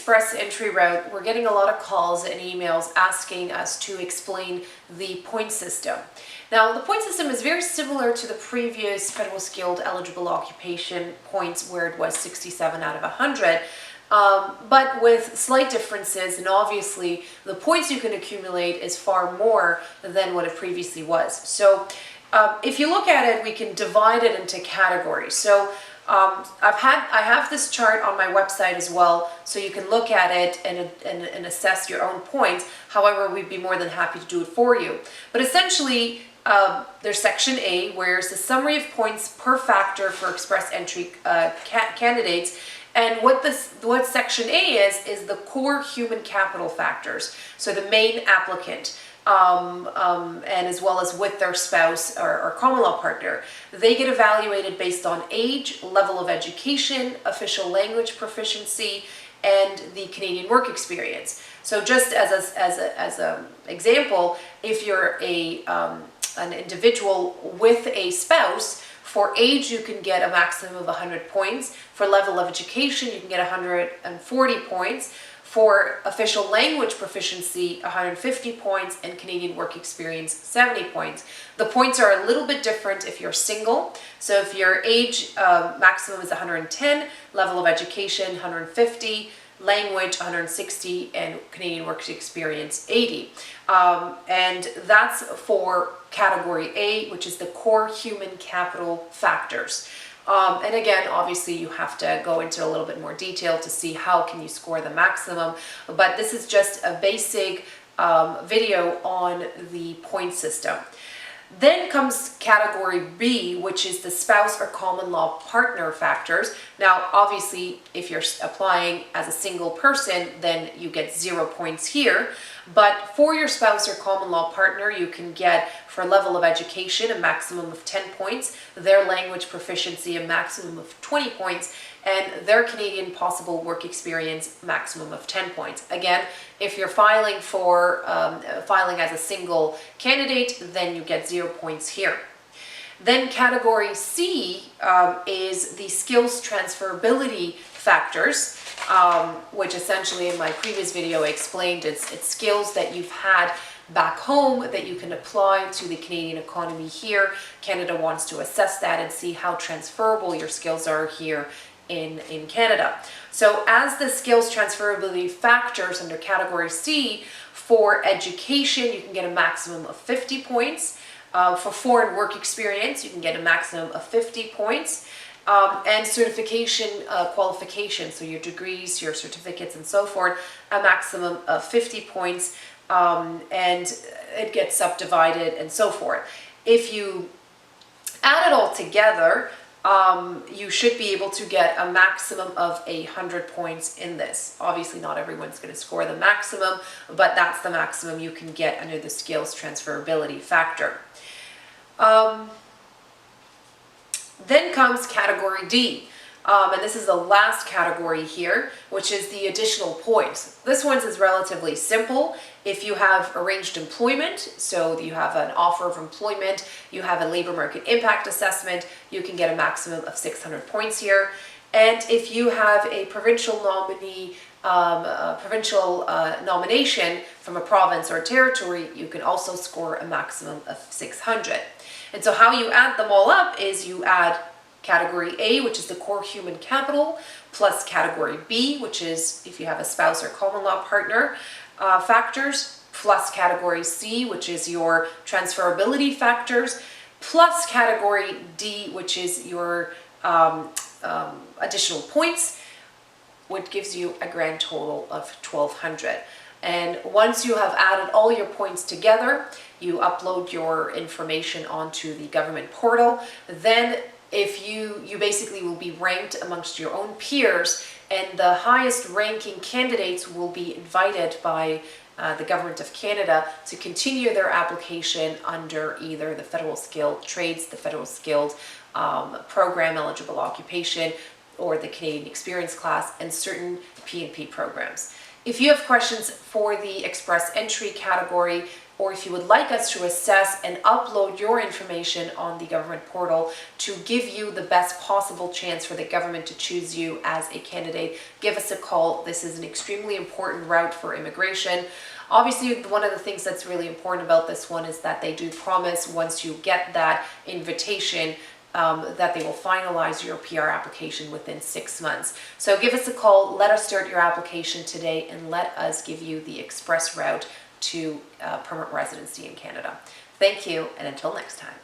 express entry route, we're getting a lot of calls and emails asking us to explain the point system. Now, the point system is very similar to the previous federal skilled eligible occupation points where it was 67 out of 100, but with slight differences, and obviously the points you can accumulate is far more than what it previously was. So if you look at it, we can divide it into categories. So I have this chart on my website as well, so you can look at it and assess your own points. However, we'd be more than happy to do it for you. But essentially, there's section A, where it's the summary of points per factor for express entry candidates. And what section A is the core human capital factors. So the main applicant, and as well as with their spouse or common law partner. They get evaluated based on age, level of education, official language proficiency, and the Canadian work experience. So just as an example, if you're an individual with a spouse, for age you can get a maximum of 100 points. For level of education you can get 140 points. For official language proficiency, 150 points, and Canadian work experience, 70 points. The points are a little bit different if you're single. So if your age maximum is 110, level of education 150, language 160, and Canadian work experience 80. And that's for category A, which is the core human capital factors. And again, obviously you have to go into a little bit more detail to see how can you score the maximum, but this is just a basic video on the point system. Then comes category B, which is the spouse or common law partner factors. Now, obviously, if you're applying as a single person, then you get 0 points here. But for your spouse or common law partner, you can get, for level of education, a maximum of 10 points, their language proficiency, a maximum of 20 points, and their Canadian possible work experience, maximum of 10 points. Again, if you're filing as a single candidate, then you get 0 points here. Then category C is the skills transferability factors, which essentially in my previous video I explained it's skills that you've had back home that you can apply to the Canadian economy here. Canada wants to assess that and see how transferable your skills are here in Canada. So as the skills transferability factors under category C, for education you can get a maximum of 50 points. For foreign work experience you can get a maximum of 50 points. And certification qualifications, so your degrees, your certificates and so forth, a maximum of 50 points, and it gets subdivided and so forth. If you add it all together, you should be able to get a maximum of 100 points in this. Obviously not everyone's going to score the maximum, but that's the maximum you can get under the skills transferability factor. Then comes category D, and this is the last category here, which is the additional points. This one is relatively simple. If you have arranged employment, so you have an offer of employment, you have a labor market impact assessment, you can get a maximum of 600 points here. And if you have a provincial nominee, nomination from a province or territory, you can also score a maximum of 600. And so how you add them all up is you add category A, which is the core human capital, plus category B, which is if you have a spouse or common law partner factors, plus category C, which is your transferability factors, plus category D, which is your additional points, which gives you a grand total of 1,200. And once you have added all your points together, you upload your information onto the government portal. Then if you basically will be ranked amongst your own peers, and the highest ranking candidates will be invited by the Government of Canada to continue their application under either the Federal Skilled Trades, the Federal Skilled Program Eligible Occupation, or the Canadian Experience class, and certain P&P programs. If you have questions for the Express Entry category, or if you would like us to assess and upload your information on the government portal to give you the best possible chance for the government to choose you as a candidate, give us a call. This is an extremely important route for immigration. Obviously, one of the things that's really important about this one is that they do promise once you get that invitation that they will finalize your PR application within 6 months. So give us a call, let us start your application today, and let us give you the express route to permanent residency in Canada. Thank you, and until next time.